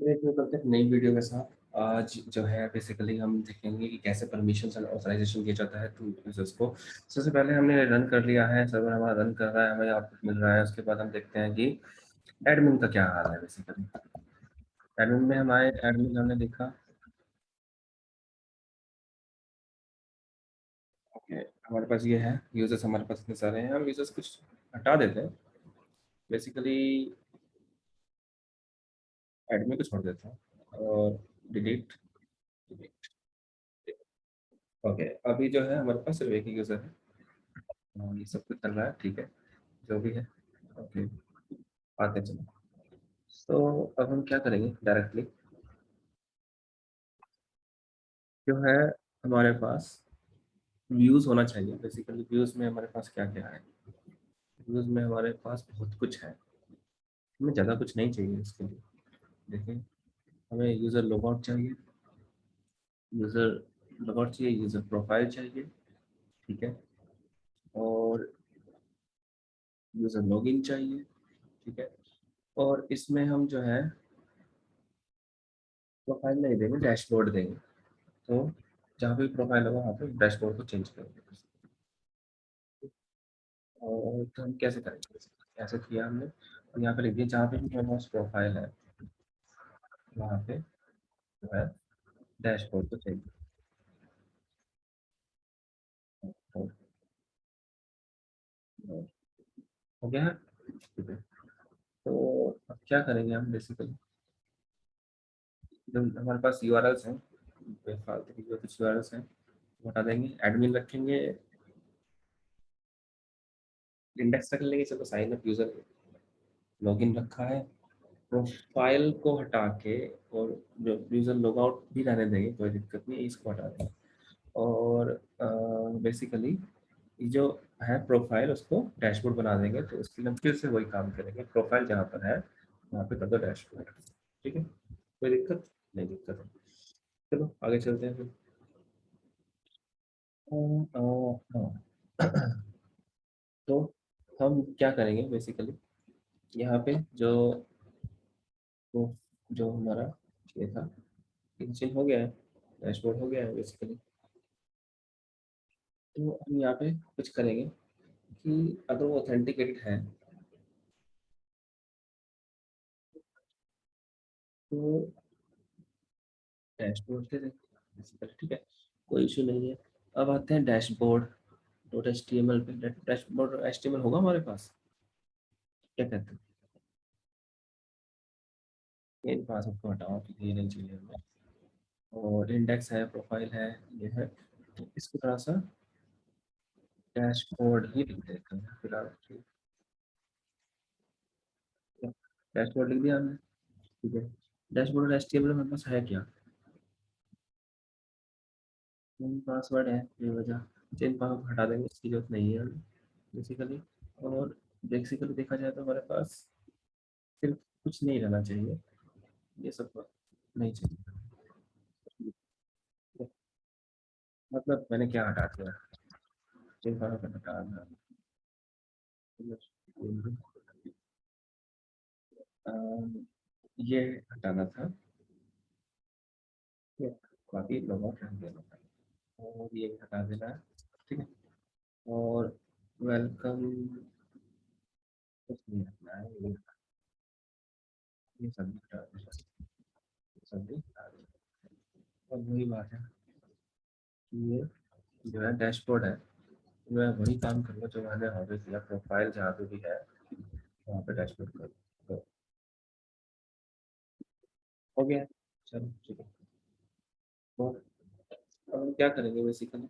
एक करते हैं नई वीडियो के साथ। आज जो है बेसिकली हम देखेंगे कि कैसे परमिशन एंड ऑथराइजेशन किया जाता है टू यूजर्स को। सबसे पहले हमने रन कर लिया है, सर्वर हमारा रन कर रहा है, हमें आउटपुट मिल रहा है। उसके बाद हम देखते हैं कि एडमिन का क्या हाल है। बेसिकली एडमिन में हम आए, एडमिन हमने देखा। ओके, हमारे पास ये है यूजर्स, हमारे पास इतने सारे हैं। हम यूजर्स कुछ हटा देते हैं। बेसिकली एडमिन को छोड़ देते हैं और डिलीट डिलीट। ओके, अभी जो है हमारे पास सिर्फ एक ही यूजर है। ये सब कुछ चल रहा है, ठीक है, जो भी है। ओके, आते चलो। तो अब हम क्या करेंगे, डायरेक्टली जो है हमारे पास व्यूज होना चाहिए। बेसिकली व्यूज में हमारे पास क्या क्या है। व्यूज में हमारे पास बहुत कुछ है, हमें ज़्यादा कुछ नहीं चाहिए इसके लिए। देखिए, हमें यूज़र लॉगआउट चाहिए, यूज़र लॉगआउट चाहिए, यूज़र प्रोफाइल चाहिए, ठीक है, और यूज़र लॉगिन चाहिए, ठीक है। और इसमें हम जो है प्रोफाइल नहीं देंगे, डैशबोर्ड देंगे। तो जहाँ भी प्रोफाइल होगा वहाँ पे डैशबोर्ड को चेंज करेंगे। और तो हम कैसे करेंगे, ऐसे किया हमने। और यहाँ पे लिख दिया जहाँ पे भी हमारे पास प्रोफाइल है वहाँ पे जो है डैशबोर्ड को चेंज करें। हो गया है, ठीक है। तो अब क्या करेंगे हम, बेसिकली जो हमारे पास यूआरएल्स हैं, बेफालतू की जो कुछ यूआरएल्स हैं वो हटा देंगे। एडमिन रखेंगे, इंडेक्स रख लेंगे, चलो साइन अप यूजर लॉगिन रखा है। प्रोफाइल को हटा के और जो यूजर लॉग आउट भी रहने देंगे, कोई दिक्कत नहीं है, इसको हटा देंगे। और बेसिकली जो है प्रोफाइल उसको डैशबोर्ड बना देंगे। तो उसके लिए हम फिर से वही काम करेंगे, प्रोफाइल जहाँ पर है वहाँ पे कर दो डैशबोर्ड, ठीक है। कोई दिक्कत नहीं, दिक्कत है। चलो आगे चलते हैं फिर। हाँ। तो हम क्या करेंगे बेसिकली, यहाँ पे जो तो जो हमारा ये था, इंजन हो गया है, डैशबोर्ड हो गया है बेसिकली। तो हम यहाँ पे कुछ करेंगे कि अगर वो ऑथेंटिकेटेड है तो डैशबोर्ड से बेसिकली, ठीक है, कोई इशू नहीं है। अब आते हैं dashboard dot H T M L पे। Dashboard H T M L होगा हमारे पास, क्या कहते हैं। इन पास को हटाओ क्योंकि ये नहीं चाहिए हमें। और इंडेक्स है, प्रोफाइल है, ये है। तो इसको थोड़ा सा डैशबोर्ड ही लिख देते हैं फिलहाल, ठीक है। डैशबोर्ड लिख दिया हमने, ठीक है। Dashboard H T M L हमारे पास है क्या, पासवर्ड है बेवजह। चेंज पासवर्ड हटा देंगे, इसकी जरूरत नहीं है हमें बेसिकली। और बेसिकली देखा जाए तो हमारे पास सिर्फ कुछ नहीं रहना चाहिए, ये सब नहीं चाहिए। मतलब मैंने क्या हटा दिया, चेंज पासवर्ड हटा दिया। ये हटाना था, ठीक है। बाकी लोगों को रहने देना था और ये भी हटा देना है, ठीक है। और वेलकम कुछ नहीं हटना है, ये सभी हटा देना, सभी हटा देना। और वही बात है कि ये जो है डैशबोर्ड है, मैं वही काम करूँगा जो मैंने ऑर्डर किया। प्रोफाइल जहाँ पे भी है वहाँ पे डैशबोर्ड कर, तो हो गया। चलो ठीक है। तो अब हम क्या करेंगे बेसिकली,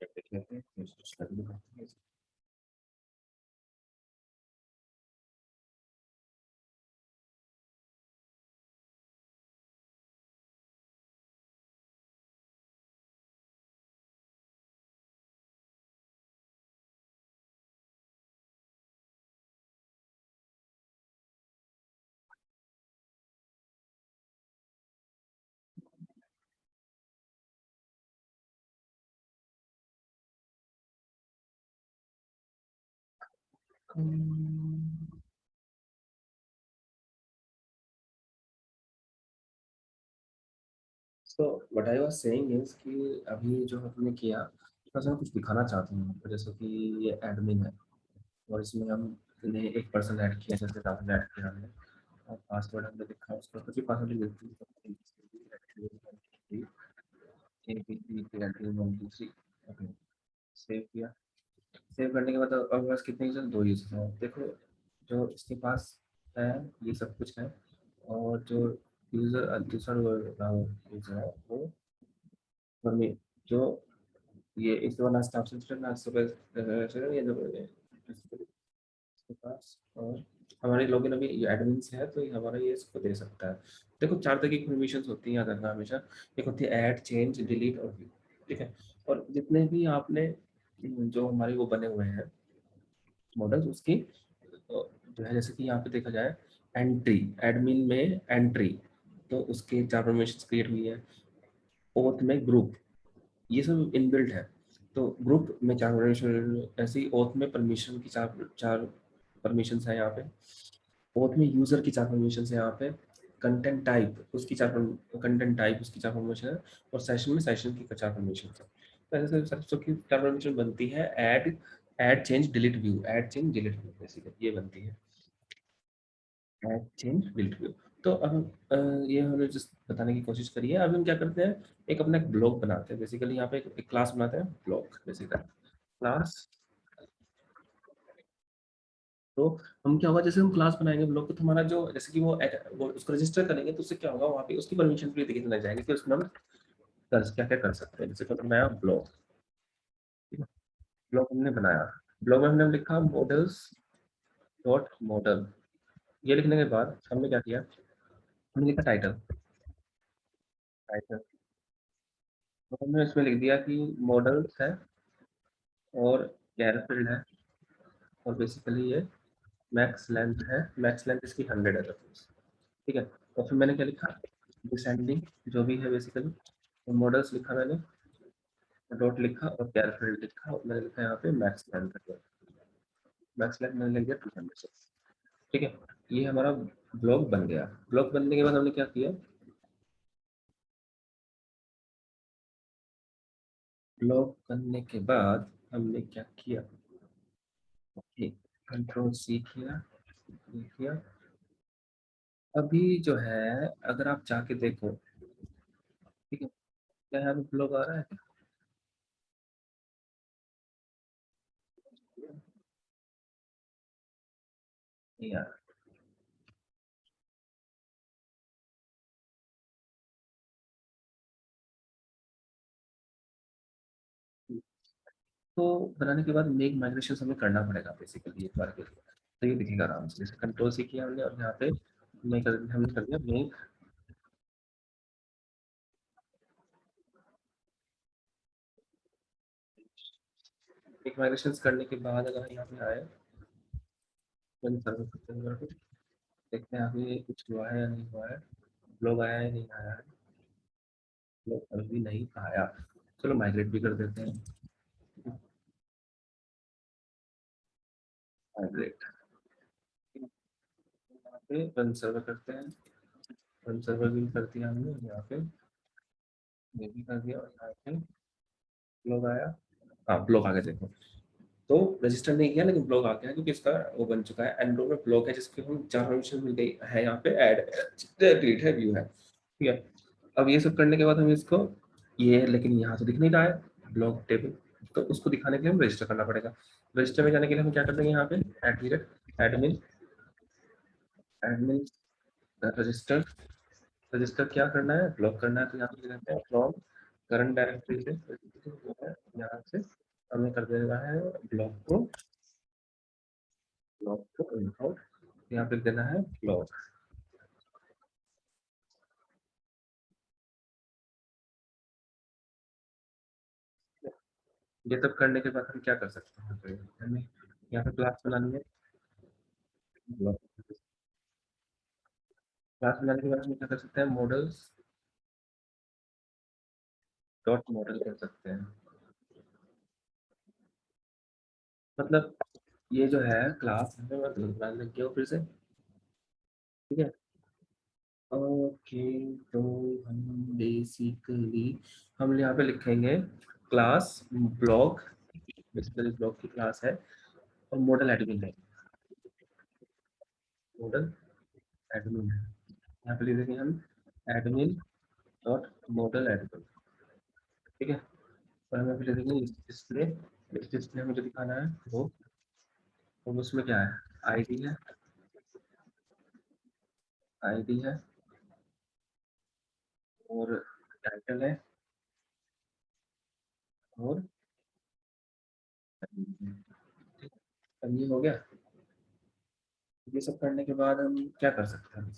देख लेते हैं, कुछ कुछ करना पड़ता है। So what I was saying is कि अभी जो हमने किया थोड़ा सा मैं कुछ दिखाना चाहता हूँ आपको, जैसे कि ये एडमिन है और इसमें हमने एक पर्सन ऐड किया, जैसे राहुल ऐड किया हमने और पासवर्ड हमने लिखा, उसको कुछ भी पासवर्ड लिखती है। सेव किया। सेव करने के बाद अब बस कितने यूजर, 2 यूजर हैं। देखो जो इसके पास है ये सब कुछ है, और जो यूजर दूसरा यूजर है वो मम्मी, जो ये इस वाला स्टाफ से ना सुबह ये जो इसके पास, और हमारे लॉगिन अभी एडमिन से है तो ये हमारा ये इसको दे सकता है। देखो 4 तरह की परमिशंस होती हैं याद रखना हमेशा। एक होती है ऐड, चेंज, डिलीट और व्यू। ठीक है। और जितने भी आपने जो हमारे वो बने हुए हैं मॉडल्स उसकी जो है, जैसे कि यहाँ पे देखा जाए एंट्री, एडमिन में एंट्री, तो उसके 4 परमिशंस क्रिएट हुई है। ओथ में ग्रुप, ये सब इनबिल्ट है। तो ग्रुप में 4 परमिशन, ऐसे ही ओथ में परमिशन की 4 परमिशंस है यहाँ पे। ओथ में यूजर की 4 परमिशन है यहाँ पे। कंटेंट टाइप उसकी 4 कंटेंट टाइप उसकी 4 परमिशन है। और सेशन में सेशन की 4 परमिशन है। तो ऐसे सबकी 4 परमिशन बनती है। Add change delete view, add change delete view basically ये बनती है। Add change delete view. तो अब ये हमने जस्ट बताने की कोशिश करी है। अब हम क्या करते हैं, एक अपना एक ब्लॉग बनाते हैं। बेसिकली यहाँ पे एक क्लास बनाते हैं, ब्लॉग बेसिकली क्लास। तो हम क्या होगा, जैसे हम क्लास बनाएंगे ब्लॉग तो हमारा जो, जैसे कि वो उसको रजिस्टर करेंगे तो उससे क्या होगा, वहाँ पे उसकी परमिशन भी दिखने लग जाएगी कि उसमें हम क्या क्या कर सकते हैं। जैसे कि नया ब्लॉग, ठीक है, ब्लॉग हमने बनाया। ब्लॉग में हमने लिखा मॉडल्स डॉट मॉडल। ये लिखने के बाद हमने क्या किया, हमने लिखा टाइटल। टाइटल तो हमने इसमें लिख दिया कि मॉडल्स है और कैरफील्ड है, और बेसिकली ये मैक्स लेंथ है, मैक्स लेंथ इसकी 100 है। ठीक है। और फिर मैंने क्या लिखा, डिसेंडिंग जो भी है बेसिकली, तो मॉडल्स लिखा मैंने, डॉट लिखा और कैरफील्ड लिखा, और मैंने लिखा यहाँ पे मैक्स लेंथ है। मैक्स लेंथ मैंने लिख दिया 200। ठीक है। ये हमारा ब्लॉग बन गया। ब्लॉग बनने के बाद हमने क्या किया, ब्लॉग बनने के बाद हमने क्या किया, ओके, कंट्रोल सी किया, ये किया। अभी जो है अगर आप जाके देखो, ठीक है, क्या यहाँ पे ब्लॉग आ रहा है, नहीं आ रहा। तो बनाने के बाद मेक माइग्रेशन हमें करना पड़ेगा बेसिकली एक बार के लिए। तो ये दिखेगा आराम से, जैसे कंट्रोल सी किया हमने और यहाँ पे हमने कर दिया मेक। मेक माइग्रेशन करने के बाद अगर यहाँ पे आए, रन सर्वर करते हैं तो देखते हैं अभी कुछ हुआ है या नहीं हुआ है, लोग आया है नहीं आया है, लोग अभी नहीं आया। चलो माइग्रेट भी कर देते हैं, माइग्रेट। यहाँ पे रन सर्वर करते हैं, रन सर्वर भी कर दिया हमने यहाँ पे, ये भी कर दिया, और यहाँ पे लोग आया। हाँ ब्लॉक आ गया देखो। तो रजिस्टर नहीं किया लेकिन ब्लॉक आ गया क्योंकि इसका वो बन चुका है, एंड्रॉइड में ब्लॉक है जिसके हम 4 परमिशन मिल गई है यहाँ पे, ऐड डिलीट है व्यू है। ठीक है। अब ये सब करने के बाद हम इसको, ये लेकिन यहाँ तो दिख नहीं रहा है ब्लॉक टेबल, तो उसको दिखाने के लिए हम रजिस्टर करना पड़ेगा। रजिस्टर में जाने के लिए हम क्या कर देंगे, यहाँ पे एडमिन, एडमिन रजिस्टर। रजिस्टर क्या करना है, ब्लॉक करना है, तो यहाँ पे रहते हैं फ्रॉम करंट डायरेक्टरी से जो है यहाँ से हमें कर देना है ब्लॉक को इम्पोर्ट, यहाँ पे देना है ब्लॉक। ये सब करने के बाद हम क्या कर सकते हैं, तो हमें यहाँ पे क्लास बनानी है। क्लास बनाने के बाद हम क्या कर सकते हैं, मॉडल्स डॉट मॉडल कर सकते हैं। मतलब ये जो है क्लास है, मैं गलत बना लग गया हूँ फिर से। ठीक है। ओके। तो हम बेसिकली हम यहाँ पे लिखेंगे क्लास ब्लॉक, बेसिकली ब्लॉक की क्लास है, और मॉडल एडमिन है, मॉडल एडमिन है। यहाँ पे लिख देंगे हम एडमिन डॉट मॉडल एडमिन। ठीक है। और हम यहाँ पे लिख देंगे डिस्प्ले, इस डिस्प्ले में जो दिखाना है वो, तो उसमें क्या है, आईडी है, आईडी है, और टाइटल है, और अब ये हो गया। ये सब करने के बाद हम क्या कर सकते हैं,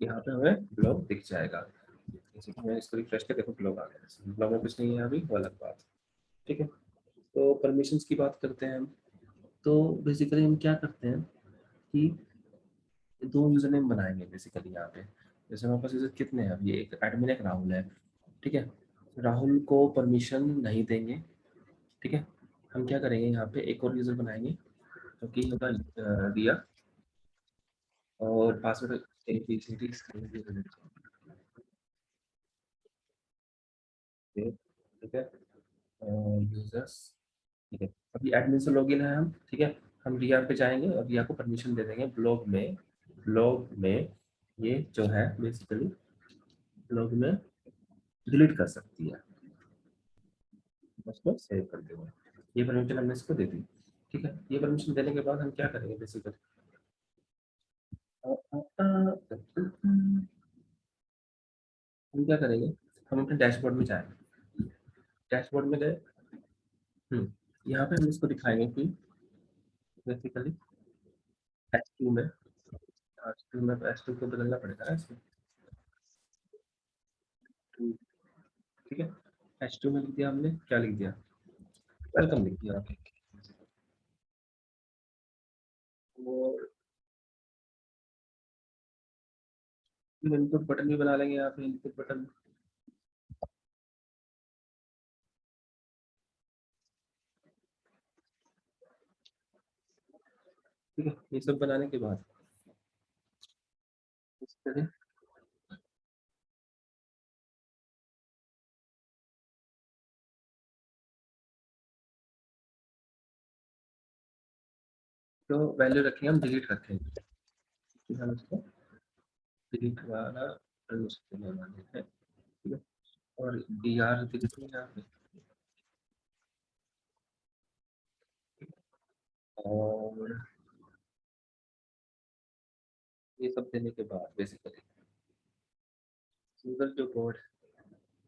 यहाँ पे हमें ब्लॉग दिख जाएगा। जैसे कि मैं इसको रिफ्रेश कर देखो, ब्लॉग आ गया, ब्लॉग में कुछ नहीं है अभी, वो अलग बात। ठीक है। तो परमिशंस की बात करते हैं हम। तो बेसिकली हम क्या करते हैं कि दो यूजर नेम बनाएंगे बेसिकली यहाँ पे। जैसे हमारे पास यूजर कितने हैं, अब ये एक एडमिन एक राहुल है। ठीक है। राहुल को परमिशन नहीं देंगे। ठीक है। हम क्या करेंगे, यहाँ पे एक और यूजर बनाएंगे जो कि होगा रिया, और पासवर्ड ABCD। ठीक है। यूजर्स। ठीक है। अभी एडमिन से लॉगिन है हम। ठीक है। हम रिया पे जाएंगे और रिया को परमिशन दे देंगे ब्लॉग में, ब्लॉग में ये जो है बेसिकली ब्लॉग में डिलीट कर सकती है, उसको सेव कर देंगे। ये परमिशन हमने इसको दे दी। ठीक है। ये परमिशन देने के बाद हम क्या करेंगे बेसिकली, हम क्या करेंगे, हम अपने डैशबोर्ड में जाएंगे। डैशबोर्ड में गए। यहाँ पे हम इसको दिखाएंगे कि बेसिकली H2 में, H2 में तो H2 को बदलना पड़ेगा ना इसमें। ठीक है। H2 में लिख दिया हमने, क्या लिख दिया, वेलकम लिख दिया। और इनपुट बटन भी बना लेंगे यहाँ पे, इनपुट बटन। ठीक है। ये सब बनाने के बाद इस तरह तो वैल्यू रखेंगे, हम डिलीट रखेंगे, फिर हम इसको डिलीट वाला परमिशन देने वाले हैं। ठीक है। और DR देखते हैं यहाँ पे, और ये सब देने के बाद बेसिकली यूजर जो कोड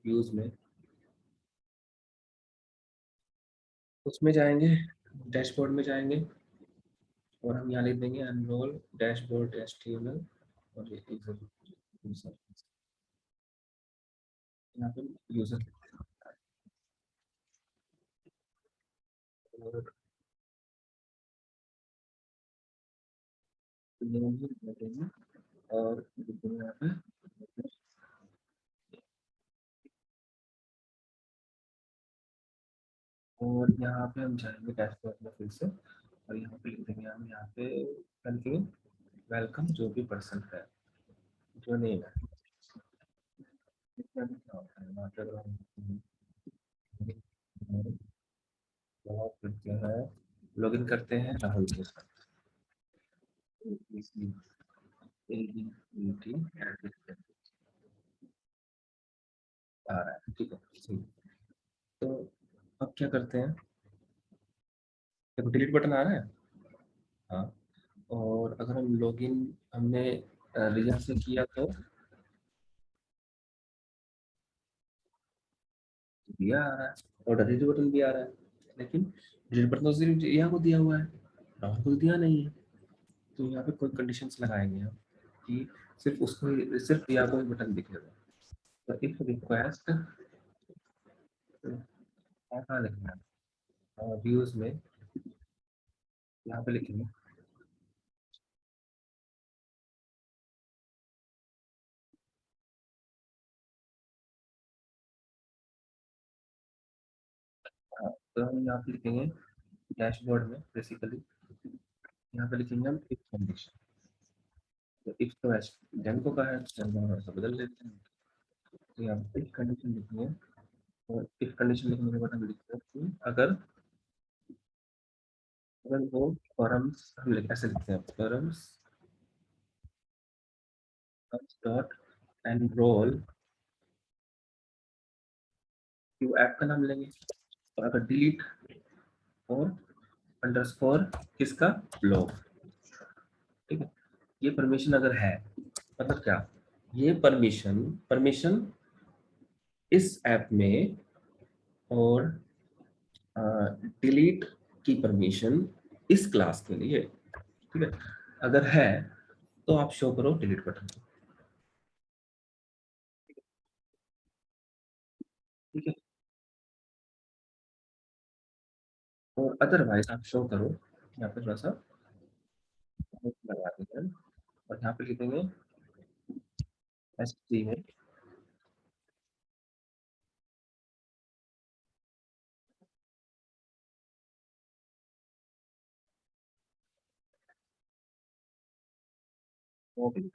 यूज में, उसमें जाएंगे, डैशबोर्ड में जाएंगे, और हम यहाँ लिख देंगे एनरोल डैशबोर्ड HTML, और ये यूजर, यूजर यहाँ पे यूजर, और नेम भी लिख देंगे, और लिख देंगे यहाँ पे, और यहाँ पे हम जाएंगे डैशबोर्ड में फिर से, और यहाँ पे लिख देंगे हम, यहाँ पे क्या लिखेंगे, वेलकम जो भी पर्सन है, जो नेम है, इत्यादि क्या होता है मतलब बहुत कुछ जो है, लॉगिन करते हैं राहुल के साथ, ABCD आ रहा है। ठीक है। सही। तो अब क्या करते हैं, देखो डिलीट बटन आ रहा है। हाँ। और अगर हम लॉगिन हमने रिया से किया तो दिया आ रहा है, और डिलीट बटन भी आ रहा है, लेकिन डिलीट बटन तो सिर्फ रिया को दिया हुआ है, राहुल को दिया नहीं है। तो यहाँ पे कोई कंडीशंस लगाएंगे हम कि सिर्फ उसको ही, सिर्फ रिया को ही बटन दिखेगा। तो इफ रिक्वेस्ट, कहाँ लिखना है, व्यूज में यहाँ पे लिखेंगे, हाँ, तो हम यहाँ पे लिखेंगे डैशबोर्ड में बेसिकली यहाँ पे लिखेंगे हम इफ कंडीशन। तो इफ तो जन को कहा है, जन को हम ऐसा बदल लेते हैं। तो यहाँ पे इफ कंडीशन लिखेंगे, और इफ कंडीशन लिखने के बाद हम लिखते हैं कि अगर अगर वो फॉरम्स, हम ऐसे लिखते हैं forums dot enrol, Q app का नाम लेंगे, और अगर डिलीट और अंडरस्कोर किसका, ब्लॉग। ठीक है, ये परमिशन अगर है, मतलब क्या, ये परमिशन परमिशन इस ऐप में, और डिलीट की परमिशन इस क्लास के लिए। ठीक है, अगर है तो आप शो करो डिलीट बटन। ठीक है, और अदरवाइज आप शो करो, यहाँ पे थोड़ा सा लगा देते हैं, और यहाँ पे लिख देंगे एस टी में वो भी नहीं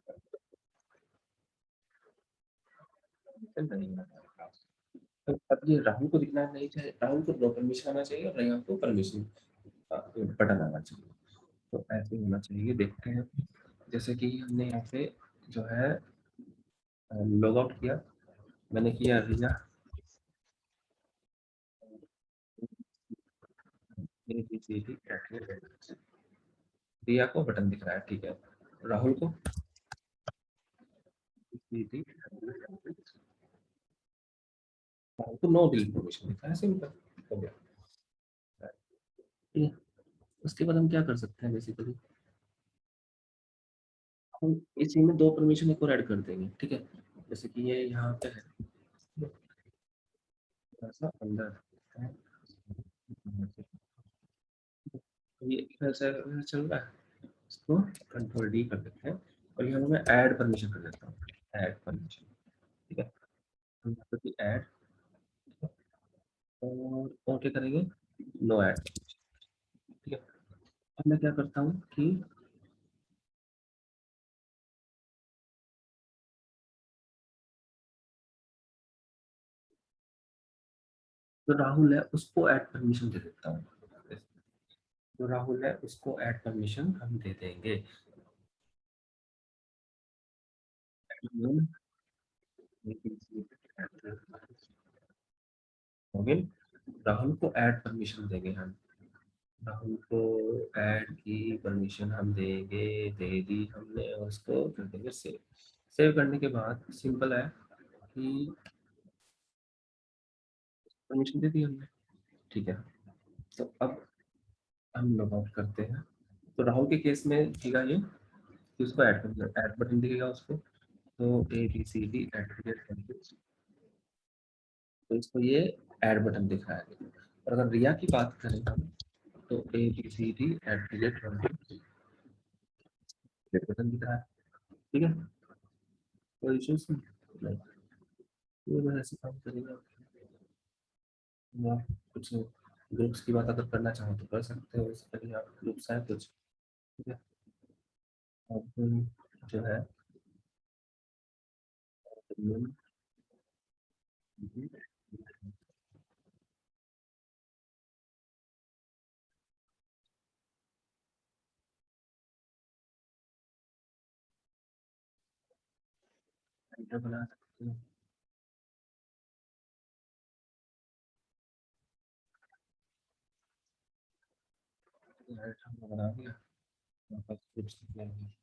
है। तो अब ये राहुल को दिखना नहीं चाहिए, राहुल को नो परमिशन आना चाहिए, और यहाँ को परमिशन बटन आना चाहिए। तो ऐसे होना चाहिए, देखते हैं। जैसे कि हमने यहाँ पे जो है लॉग आउट किया, मैंने किया रिया, रिया को बटन दिख रहा है, ठीक है। राहुल को राहुल को नो डिलीट परमिशन दिखा है, सिंपल हो गया। ठीक है, उसके बाद हम क्या कर सकते हैं, बेसिकली हम इसी में दो परमिशन एक और ऐड कर देंगे। ठीक है, जैसे कि ये यहाँ पे है, थोड़ा सा अंदर है, ये ऐसा चल रहा है, इसको कंट्रोल डी कर देते हैं, और यहाँ मैं ऐड परमिशन कर देता हूँ, ऐड परमिशन। ठीक है, हम यहाँ पे ऐड, और क्या करेंगे, नो ऐड। ठीक है, अब मैं क्या करता हूँ कि जो राहुल है उसको ऐड परमिशन दे देता हूँ, जो राहुल है उसको ऐड परमिशन हम दे देंगे। ओके, राहुल को ऐड परमिशन देंगे हम, राहुल को ऐड की परमिशन हम देंगे, दे दी हमने, और उसको कर देंगे सेव। सेव करने के बाद सिंपल है कि परमिशन दे दी हमने। ठीक है, तो अब हम लॉग आउट करते हैं। तो राहुल के केस में दिखेगा ये कि उसको ऐड बटन दिखेगा उसको, तो A B C D eight, तो इसको ये ऐड बटन दिख रहा है। और अगर रिया की बात करें हम, तो A B C D eight button दिख रहा है। ठीक है, कोई इश्यूज नहीं, ये बस ऐसे काम करेगा। आप कुछ ग्रुप्स की बात अगर करना चाहो तो कर सकते हो, इसके लिए आप ग्रुप्स है कुछ। ठीक है, अब जो है बना सकते हैं, हमने बना दिया, हमारे पास ग्रुप्स कितने हैं,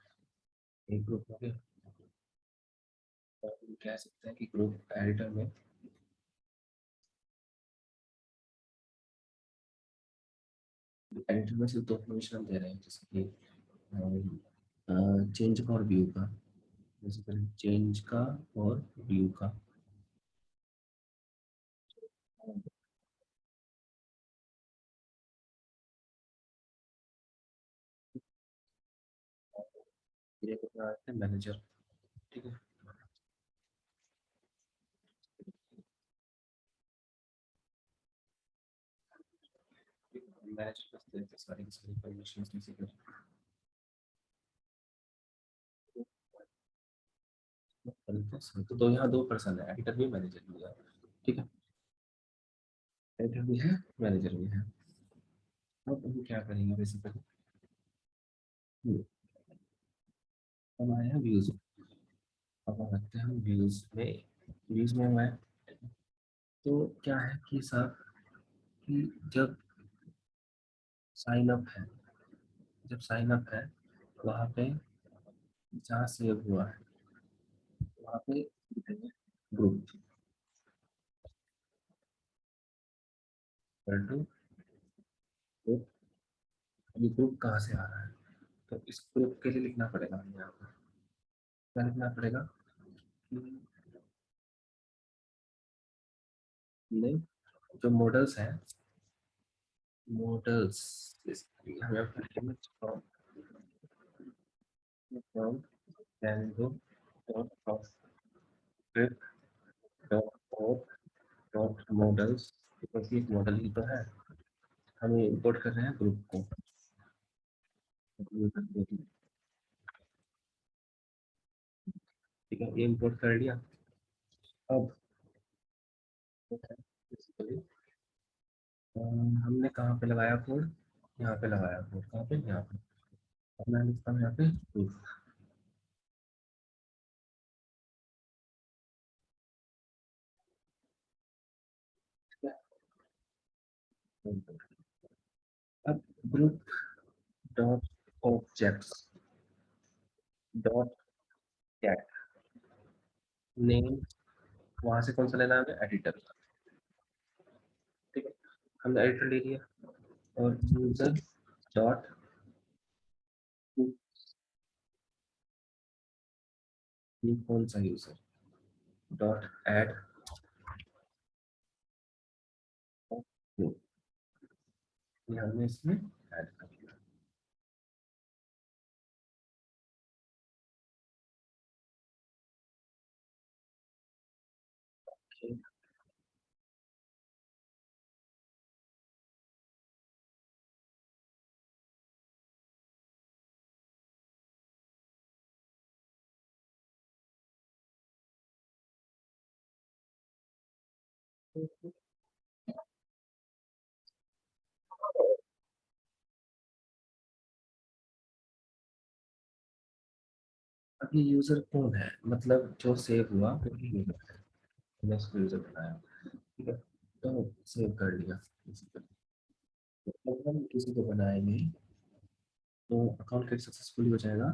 एक ग्रुप हो गया। और हम कह सकते हैं कि ग्रुप एडिटर में एडिटर में सिर्फ दो परमिशन हम दे रहे हैं, जैसे कि चेंज का और व्यू का, बेसिकली चेंज का और व्यू का। ये है मैनेजर। ठीक है, मैनेज करते हैं सारी की सारी परमिशंस बेसिकली। तो यहाँ दो पर्सन है, एडिटर भी मैनेजर भी है, ठीक है, एडिटर भी है मैनेजर भी है। अब हम क्या करेंगे बेसिकली, हम आए हैं व्यूज, अब हम रखते हैं हम व्यूज में, व्यूज में मैं, तो क्या है कि साहब कि जब साइन अप है, जब साइन अप है वहाँ पे जहाँ सेव हुआ है वहाँ पे ग्रुप कर दो, ग्रुप, ये ग्रुप कहाँ से आ रहा है, तो इस ग्रुप के लिए लिखना पड़ेगा हमें यहाँ पर, क्या लिखना पड़ेगा कि हमने जो मॉडल्स हैं, मॉडल्स हमें from from Django dot of script dot of dot models, क्योंकि एक मॉडल ही तो है, हम इंपोर्ट कर रहे हैं ग्रुप को, ठीक है, ये इंपोर्ट कर लिया। अब basically, हमने कहाँ पे लगाया कोड, यहाँ पे लगाया कोड, कहाँ पे, यहाँ पे, अब मैं लिखता हूँ यहाँ पे proof। अब group dot objects dot cat name, वहां से कौन सा लेना है, एडिटर, ठीक है, हमने एडिटर ले लिया, और यूजर डॉट, ये कौन सा यूजर, डॉट ऐड, ये हमने इसमें ऐड कर दिया, ठीक है। अब ये यूजर कौन है, मतलब जो सेव हुआ वो ही यूजर है, हमने इसको यूजर बनाया, ठीक है, तो सेव कर लिया। तो जब हम किसी को बनाएंगे तो अकाउंट कैसे सक्सेसफुली हो जाएगा,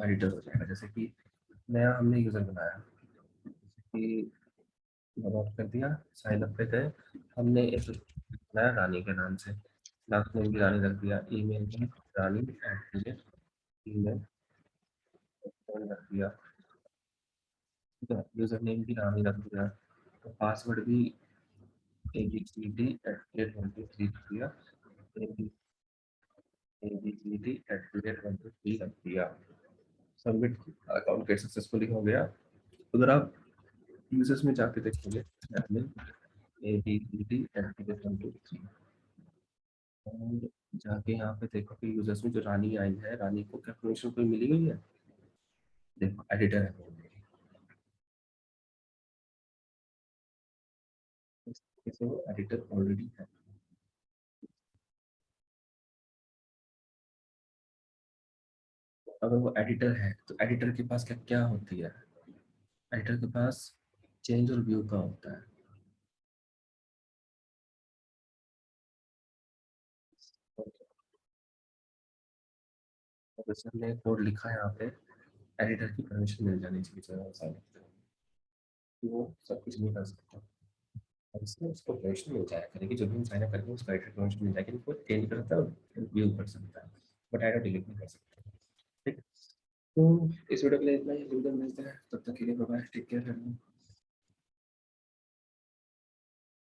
एडिटर हो जाएगा, जैसे कि नया हमने यूजर बनाया, जैसे कि लॉग आउट कर दिया, साइन अप पे गए, हमने एक बनाया रानी के नाम से, लास्ट नेम भी रानी रख दिया, ईमेल में रानी एट ईमेल रख दिया, ठीक है, यूजर नेम भी रानी रख दिया, तो पासवर्ड भी abcd@123 रख दिया, abcd@123 रख दिया, सबमिट, अकाउंट गेट सक्सेसफुली हो गया। अगर आप यूजर्स में जाके देखोगे एडमिन abcd@123, और जाके यहाँ पे देखो कि यूजर्स में जो रानी आई है, रानी को क्या परमिशन कोई मिली हुई है, देखो एडिटर है वो मेरी, इसे वो एडिटर ऑलरेडी है। अगर वो एडिटर है तो एडिटर के पास क्या क्या होती है, एडिटर के पास चेंज और व्यू का होता है, प्रोफेसर ने कोड लिखा है यहाँ पे, एडिटर की परमिशन मिल जानी चाहिए सर, ऐसा लगता है कि वो सब कुछ नहीं कर सकता, और इसमें उसको परमिशन मिल जाया करेगी, जो भी हम साइन अप करेंगे उसको एडिटर परमिशन मिल जाएगी, वो चेंज कर सकता है और व्यू कर सकता है, बट एडिटर डिलीट नहीं कर सकता, ठीक है। तो इस वीडियो के लिए इतना ही, वीडियो मिलते हैं, तब तक के लिए बाय बाय, टेक केयर।